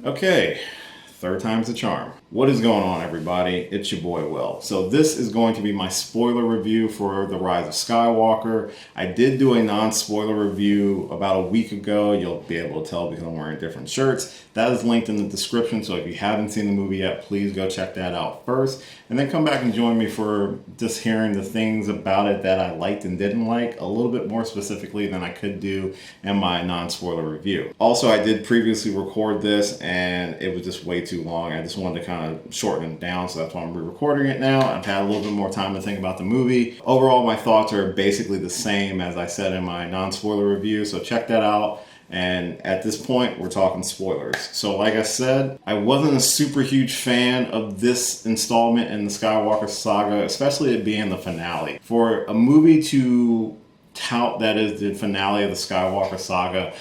Okay, third time's the charm. What is going on, everybody? It's your boy Will. So this is going to be my spoiler review for The Rise of Skywalker. I did do a non-spoiler review about a week ago. You'll be able to tell because I'm wearing different shirts. That is linked in the description, so if you haven't seen the movie yet, please go check that out first. And then come back and join me for just hearing the things about it that I liked and didn't like, a little bit more specifically than I could do in my non-spoiler review. Also, I did previously record this and it was just way too long. I just wanted to kind of shorten it down, so that's why I'm re-recording it now. I've had a little bit more time to think about the movie. Overall, my thoughts are basically the same as I said in my non-spoiler review, so check that out. And at this point, we're talking spoilers. So like I said, I wasn't a super huge fan of this installment in the Skywalker Saga, especially it being the finale. For a movie to tout that is the finale of the Skywalker Saga,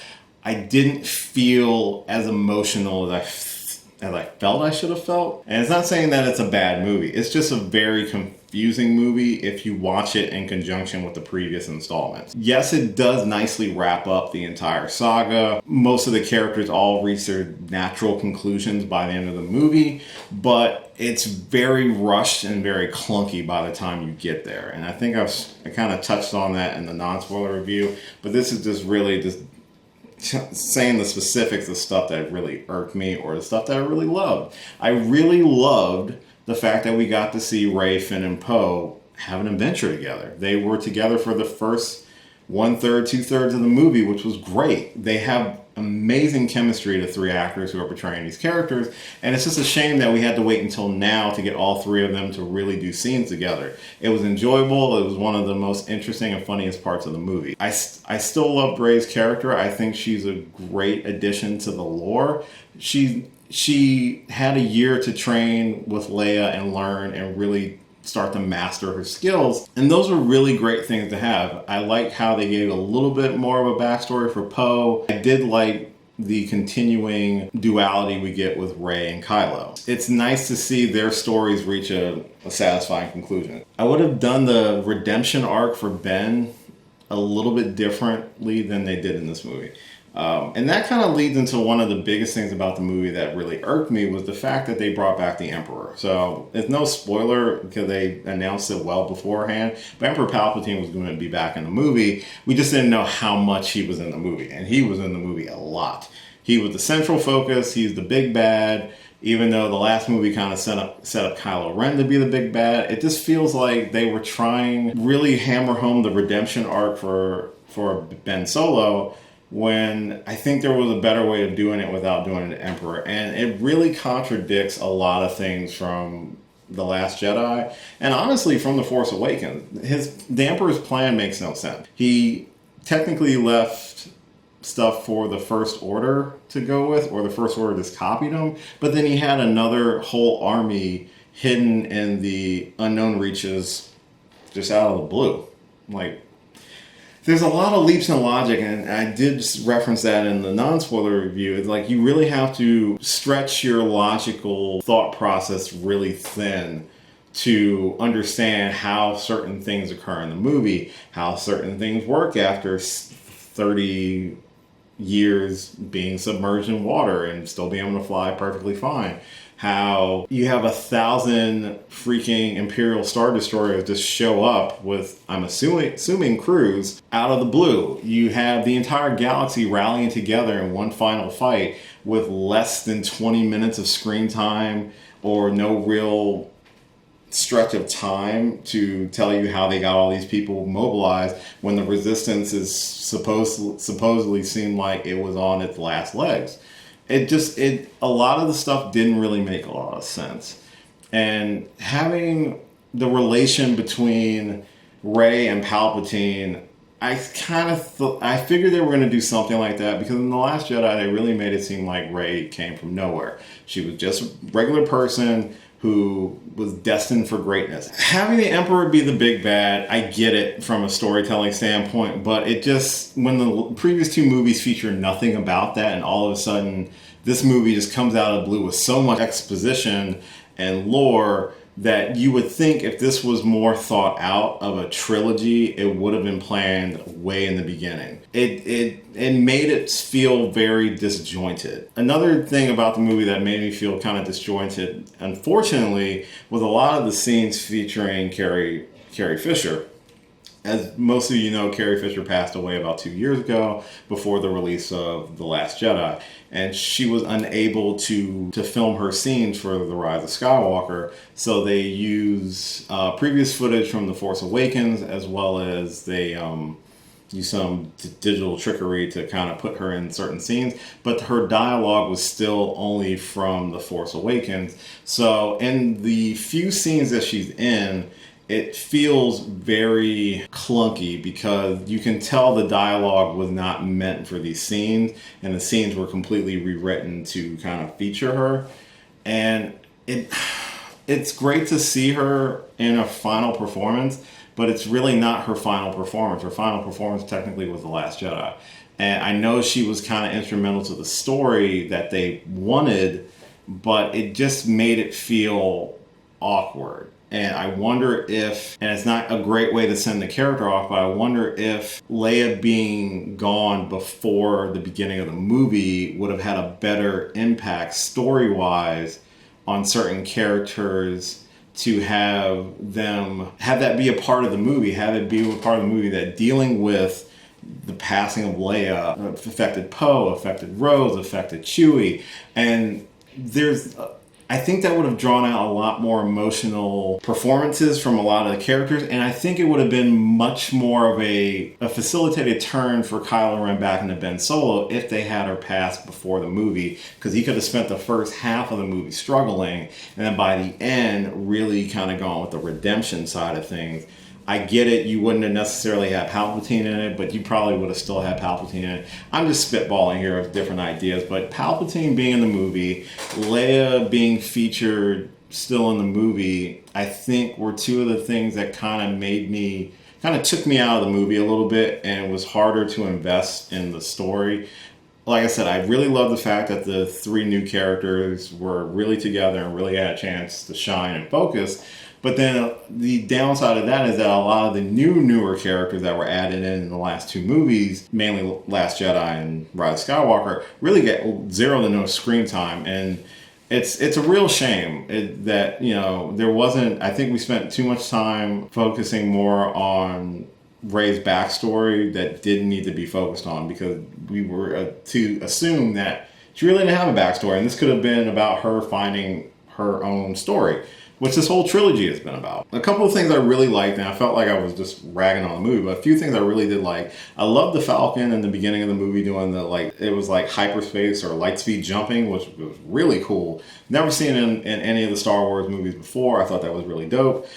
I didn't feel as emotional as I felt I should have felt. And it's not saying that it's a bad movie. It's just a very confusing movie if you watch it in conjunction with the previous installments. Yes, it does nicely wrap up the entire saga. Most of the characters all reach their natural conclusions by the end of the movie, but it's very rushed and very clunky by the time you get there. And I think I kind of touched on that in the non-spoiler review, but this is just really just saying the specifics of stuff that really irked me or the stuff that I really loved. I really loved the fact that we got to see Rey, Finn, and Poe have an adventure together. They were together for the first 1/3, 2/3 of the movie, which was great. They have amazing chemistry, the three actors who are portraying these characters, and it's just a shame that we had to wait until now to get all three of them to really do scenes together. It was enjoyable. It was one of the most interesting and funniest parts of the movie. I still love Rey's character. I think she's a great addition to the lore. She had a year to train with Leia and learn and really start to master her skills. And those are really great things to have. I like how they gave a little bit more of a backstory for Poe. I did like the continuing duality we get with Rey and Kylo. It's nice to see their stories reach a satisfying conclusion. I would have done the redemption arc for Ben a little bit differently than they did in this movie. And that kind of leads into one of the biggest things about the movie that really irked me was the fact that they brought back the Emperor. So it's no spoiler because they announced it well beforehand, but Emperor Palpatine was going to be back in the movie. We just didn't know how much he was in the movie, and he was in the movie a lot. He was the central focus. He's the big bad. Even though the last movie kind of set up Kylo Ren to be the big bad, it just feels like they were trying really hammer home the redemption arc for Ben Solo, when I think there was a better way of doing it without doing an Emperor. And it really contradicts a lot of things from The Last Jedi, and honestly from The Force Awakens. The Emperor's plan makes no sense. He technically left stuff for the First Order to go with, or the First Order just copied him, but then he had another whole army hidden in the unknown reaches just out of the blue. Like, there's a lot of leaps in logic, and I did reference that in the non-spoiler review. It's like you really have to stretch your logical thought process really thin to understand how certain things occur in the movie, how certain things work after 30 years being submerged in water and still being able to fly perfectly fine. How you have 1,000 freaking Imperial Star Destroyers just show up with, I'm assuming crews, out of the blue. You have the entire galaxy rallying together in one final fight with less than 20 minutes of screen time or no real stretch of time to tell you how they got all these people mobilized when the resistance is supposedly seemed like it was on its last legs. A lot of the stuff didn't really make a lot of sense. And having the relation between Rey and Palpatine, I figured they were going to do something like that, because in The Last Jedi, they really made it seem like Rey came from nowhere. She was just a regular person who was destined for greatness. Having the Emperor be the big bad, I get it from a storytelling standpoint, but it just, when the previous two movies feature nothing about that, and all of a sudden this movie just comes out of the blue with so much exposition and lore that you would think if this was more thought out of a trilogy, it would have been planned way in the beginning. It made it feel very disjointed. Another thing about the movie that made me feel kind of disjointed, unfortunately, was a lot of the scenes featuring Carrie Fisher. As most of you know, Carrie Fisher passed away about 2 years ago before the release of The Last Jedi. And she was unable to film her scenes for The Rise of Skywalker. So they use previous footage from The Force Awakens, as well as they use some digital trickery to kind of put her in certain scenes. But her dialogue was still only from The Force Awakens. So in the few scenes that she's in, it feels very clunky because you can tell the dialogue was not meant for these scenes, and the scenes were completely rewritten to kind of feature her. And it's great to see her in a final performance, but it's really not her final performance. Her final performance technically was The Last Jedi. And I know she was kind of instrumental to the story that they wanted, but it just made it feel awkward. And I wonder if, and it's not a great way to send the character off, but I wonder if Leia being gone before the beginning of the movie would have had a better impact story-wise on certain characters, to have that be a part of the movie, have it be a part of the movie that dealing with the passing of Leia affected Poe, affected Rose, affected Chewie. And I think that would have drawn out a lot more emotional performances from a lot of the characters, and I think it would have been much more of a facilitated turn for Kylo Ren back into Ben Solo if they had her pass before the movie, because he could have spent the first half of the movie struggling, and then by the end really kind of gone with the redemption side of things. I get it, you wouldn't have necessarily had Palpatine in it, but you probably would have still had Palpatine in it. I'm just spitballing here with different ideas, but Palpatine being in the movie, Leia being featured still in the movie, I think were two of the things that kind of took me out of the movie a little bit, and it was harder to invest in the story. Like I said, I really love the fact that the three new characters were really together and really had a chance to shine and focus. But then the downside of that is that a lot of the newer characters that were added in the last two movies, mainly Last Jedi and Rise of Skywalker, really get zero to no screen time. And it's a real shame that, there wasn't, I think we spent too much time focusing more on Rey's backstory that didn't need to be focused on, because we were to assume that she really didn't have a backstory. And this could have been about her finding her own story, which this whole trilogy has been about. A couple of things I really liked, and I felt like I was just ragging on the movie, but a few things I really did like. I loved the Falcon in the beginning of the movie doing it was like hyperspace or light speed jumping, which was really cool. Never seen it in any of the Star Wars movies before. I thought that was really dope.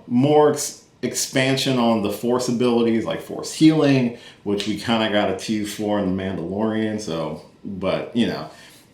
More expansion on the Force abilities, like Force healing, which we kind of got a tease for in The Mandalorian.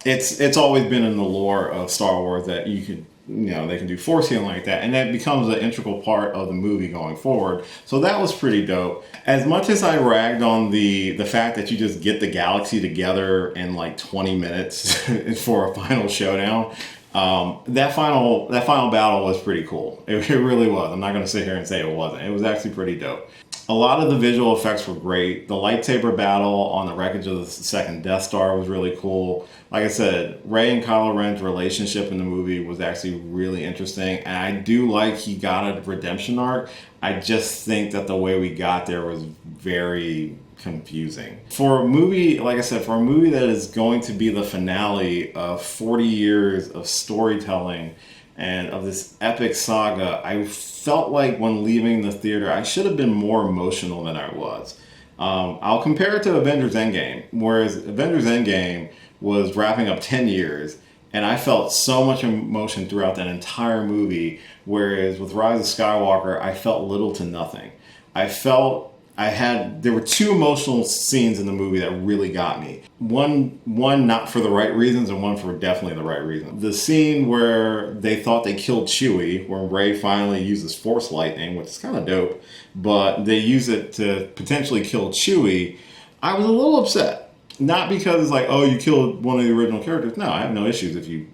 It's always been in the lore of Star Wars that they can do Force healing like that, and that becomes an integral part of the movie going forward. So that was pretty dope. As much as I ragged on the fact that you just get the galaxy together in like 20 minutes for a final showdown, that final battle was pretty cool. It really was. I'm not going to sit here and say it wasn't. It was actually pretty dope. A lot of the visual effects were great. The lightsaber battle on the wreckage of the second Death Star was really cool. Like I said, Rey and Kylo Ren's relationship in the movie was actually really interesting. And I do like he got a redemption arc. I just think that the way we got there was very confusing. For a movie, like I said, for a movie that is going to be the finale of 40 years of storytelling and of this epic saga, I felt like when leaving the theater, I should have been more emotional than I was. I'll compare it to Avengers Endgame, whereas Avengers Endgame was wrapping up 10 years, and I felt so much emotion throughout that entire movie, whereas with Rise of Skywalker, I felt little to nothing. There were two emotional scenes in the movie that really got me. One not for the right reasons, and one for definitely the right reasons. The scene where they thought they killed Chewie, where Rey finally uses Force lightning, which is kind of dope, but they use it to potentially kill Chewie. I was a little upset. Not because it's like, oh, you killed one of the original characters. No, I have no issues if you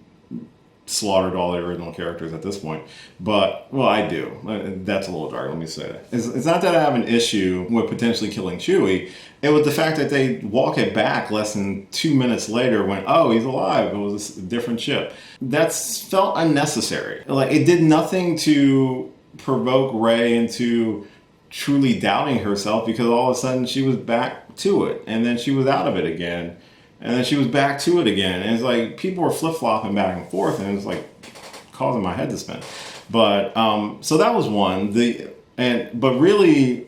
slaughtered all the original characters at this point. But, well, I do. That's a little dark, let me say that. It's not that I have an issue with potentially killing Chewie. It was the fact that they walk it back less than 2 minutes later when, oh, he's alive. It was a different ship. That's felt unnecessary. Like, it did nothing to provoke Rey into truly doubting herself, because all of a sudden she was back to it. And then she was out of it again. And then she was back to it again. And it's like people were flip-flopping back and forth, and it was like causing my head to spin. But so that was one. But really,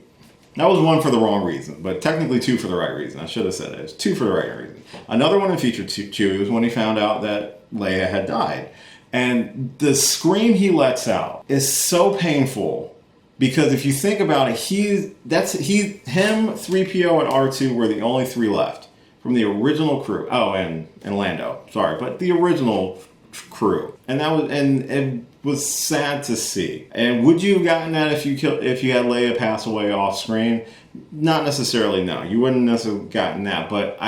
that was one for the wrong reason. But technically two for the right reason. I should have said it. It's two for the right reason. Another one that featured Chewie was when he found out that Leia had died. And the scream he lets out is so painful, because if you think about it, him, 3PO, and R2 were the only three left from the original crew. Oh, and Lando. Sorry, but the original crew. And it was sad to see. And would you have gotten that if you had Leia pass away off screen? Not necessarily, no. You wouldn't necessarily have gotten that, but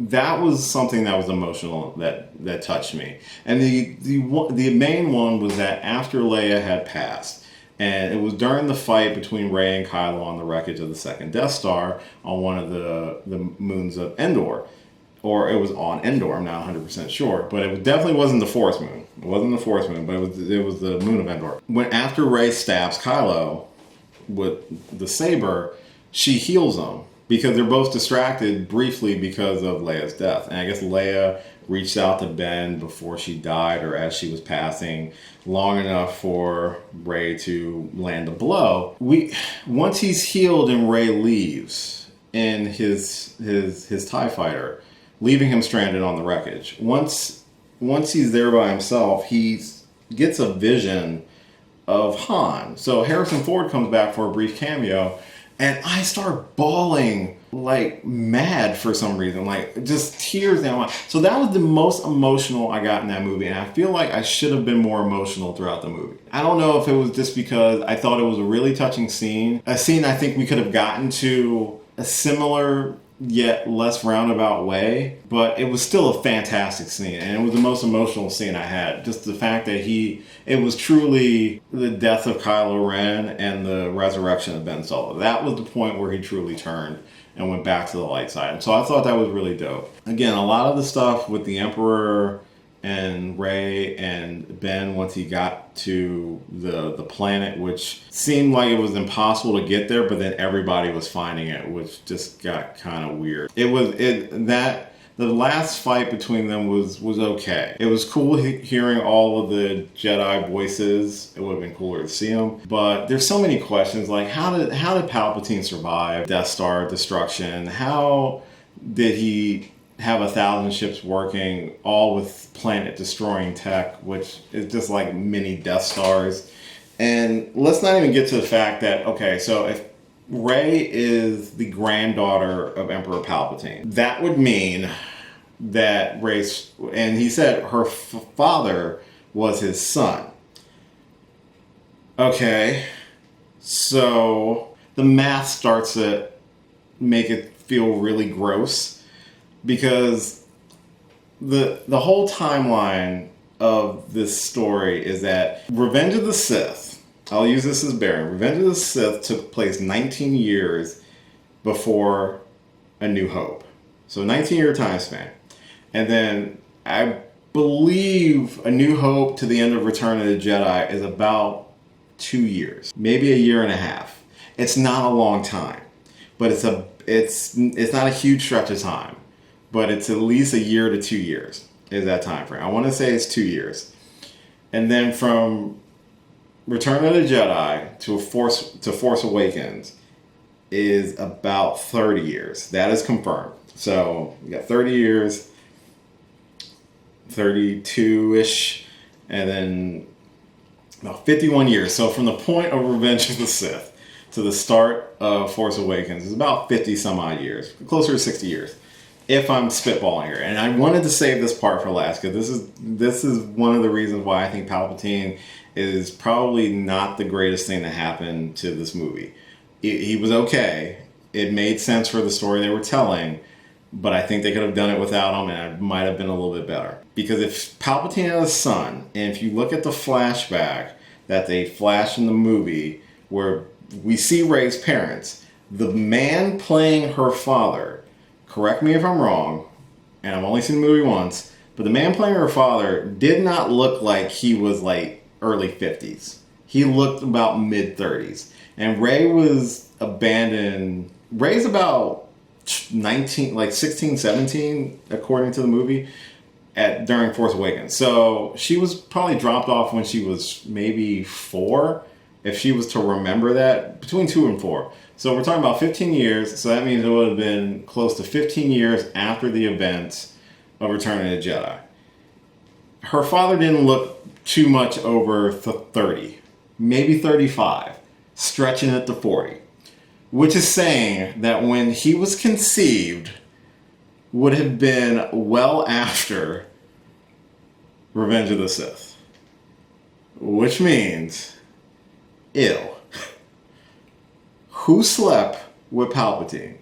that was something that was emotional that touched me. And the main one was that after Leia had passed, and it was during the fight between Rey and Kylo on the wreckage of the second Death Star on one of the moons of Endor. Or it was on Endor, I'm not 100% sure. But it definitely wasn't the Forest Moon. It wasn't the Forest Moon, but it was the moon of Endor. After Rey stabs Kylo with the saber, she heals him, because they're both distracted briefly because of Leia's death. And I guess Leia reached out to Ben before she died, or as she was passing, long enough for Rey to land a blow. Once he's healed and Rey leaves in his TIE fighter, leaving him stranded on the wreckage. Once he's there by himself, he gets a vision of Han. So Harrison Ford comes back for a brief cameo, and I start bawling like mad for some reason, like just tears down my. So that was the most emotional I got in that movie, and I feel like I should have been more emotional throughout the movie. I don't know if it was just because I thought it was a really touching scene, a scene I think we could have gotten to a similar yet less roundabout way, but it was still a fantastic scene, and it was the most emotional scene I had. Just the fact that it was truly the death of Kylo Ren and the resurrection of Ben Solo. That was the point where he truly turned and went back to the light side. And so I thought that was really dope. Again, a lot of the stuff with the Emperor and Rey and Ben, once he got to the planet, which seemed like it was impossible to get there, but then everybody was finding it, which just got kind of weird. The last fight between them was okay. It was cool hearing all of the Jedi voices. It would have been cooler to see them. But there's so many questions, like how did Palpatine survive Death Star destruction? How did he have 1,000 ships working, all with planet-destroying tech, which is just like mini Death Stars? And let's not even get to the fact that, okay, so if Rey is the granddaughter of Emperor Palpatine, that would mean that Rey's, and he said her father was his son. Okay, so the math starts to make it feel really gross, because the whole timeline of this story is that Revenge of the Sith, I'll use this as bearing, Revenge of the Sith took place 19 years before A New Hope. So 19-year time span. And then I believe A New Hope to the end of Return of the Jedi is about 2 years, maybe a year and a half. It's not a long time, but it's not a huge stretch of time, but it's at least a year to 2 years is that time frame. I want to say it's 2 years. And then from Return of the Jedi to Force Awakens is about 30 years. That is confirmed. So you got 30 years, 32-ish, and then about 51 years. So from the point of Revenge of the Sith to the start of Force Awakens is about 50 some odd years, closer to 60 years, if I'm spitballing here. And I wanted to save this part for last, because this is one of the reasons why I think Palpatine is probably not the greatest thing to happen to this movie. He was okay. It made sense for the story they were telling, but I think they could have done it without him, and it might have been a little bit better. Because if Palpatine had a son, and if you look at the flashback that they flash in the movie where we see Rey's parents, the man playing her father, correct me if I'm wrong, and I've only seen the movie once, but the man playing her father did not look like he was like early 50s. He looked about mid 30s. And Rey was abandoned. Rey's about 19, like 16, 17, according to the movie, during Force Awakens. So she was probably dropped off when she was maybe 4, if she was to remember that, between 2 and 4. So we're talking about 15 years, so that means it would have been close to 15 years after the events of Return of the Jedi. Her father didn't look too much over 30, maybe 35, stretching it to 40. Which is saying that when he was conceived would have been well after Revenge of the Sith. Which means, ew. Who slept with Palpatine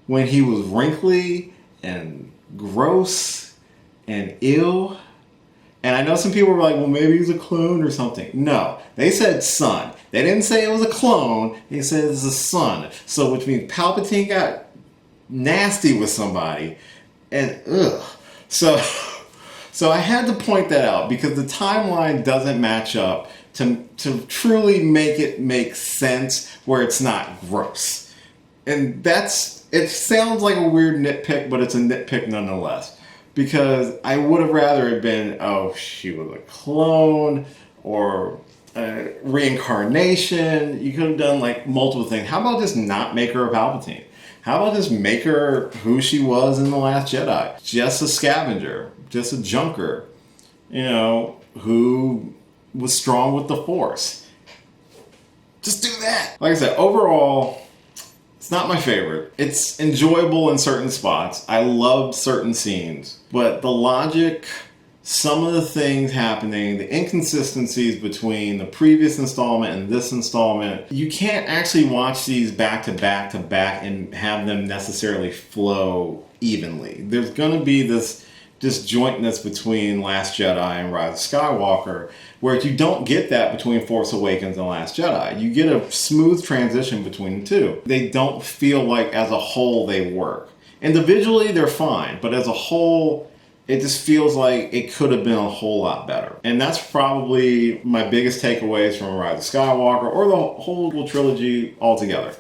when he was wrinkly and gross and ill? And I know some people were like, well, maybe he's a clone or something. No, they said son. They didn't say it was a clone. They said it's a son. So which means Palpatine got nasty with somebody. And ugh. So I had to point that out because the timeline doesn't match up to truly make it make sense where it's not gross. And it sounds like a weird nitpick, but it's a nitpick nonetheless. Because I would have rather it been, oh, she was a clone or a reincarnation. You could have done like multiple things. How about just not make her a Palpatine? How about just make her who she was in The Last Jedi? Just a scavenger, just a junker, who was strong with the Force. Just do that. Like I said, overall, it's not my favorite. It's enjoyable in certain spots. I loved certain scenes. But the logic, some of the things happening, the inconsistencies between the previous installment and this installment, you can't actually watch these back to back to back and have them necessarily flow evenly. There's going to be this disjointness between Last Jedi and Rise of Skywalker, where you don't get that between Force Awakens and Last Jedi. You get a smooth transition between the two. They don't feel like as a whole they work. Individually, they're fine, but as a whole, it just feels like it could have been a whole lot better. And that's probably my biggest takeaways from Rise of Skywalker, or the whole trilogy altogether.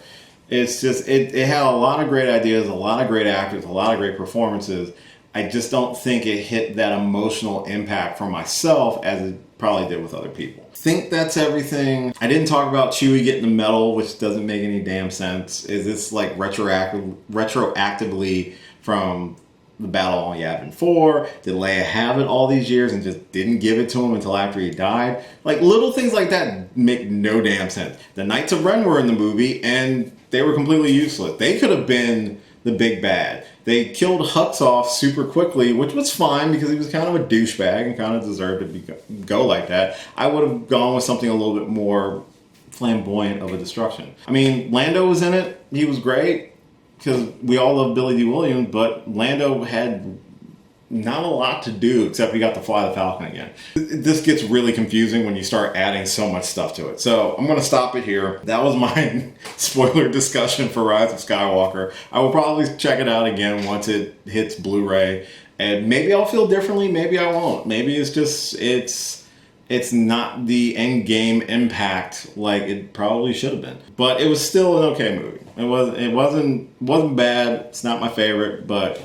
It's just, it had a lot of great ideas, a lot of great actors, a lot of great performances. I just don't think it hit that emotional impact for myself as it probably did with other people. I think that's everything. I didn't talk about Chewie getting the medal, which doesn't make any damn sense. Is this like retroactively from the battle on Yavin 4? Did Leia have it all these years and just didn't give it to him until after he died? Like little things like that make no damn sense. The Knights of Ren were in the movie and they were completely useless. They could have been the big bad. They killed Hux off super quickly, which was fine because he was kind of a douchebag and kind of deserved to go like that. I would have gone with something a little bit more flamboyant of a destruction. I mean, Lando was in it. He was great because we all love Billy D. Williams, but Lando had not a lot to do except he got to fly the Falcon again. This gets really confusing when you start adding so much stuff to it. So I'm going to stop it here. That was my spoiler discussion for Rise of Skywalker. I will probably check it out again once it hits Blu-ray. And maybe I'll feel differently, maybe I won't. Maybe it's just, it's not the end game impact like it probably should have been. But it was still an okay movie. It wasn't bad. It's not my favorite, but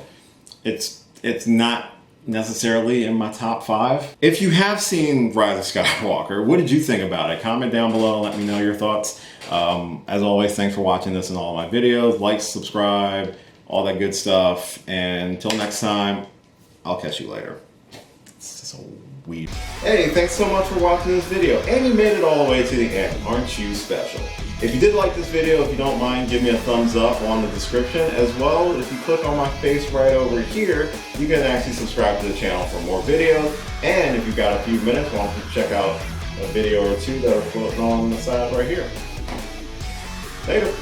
it's not necessarily in my top 5. If you have seen Rise of Skywalker, what did you think about it? Comment down below and let me know your thoughts. As always, thanks for watching this and all my videos. Like, subscribe, all that good stuff. And until next time, I'll catch you later. It's just a weed. Hey, thanks so much for watching this video. And you made it all the way to the end. Aren't you special? If you did like this video, if you don't mind, give me a thumbs up on the description. As well, if you click on my face right over here, you can actually subscribe to the channel for more videos. And if you've got a few minutes, why don't you check out a video or two that are floating on the side right here. Later.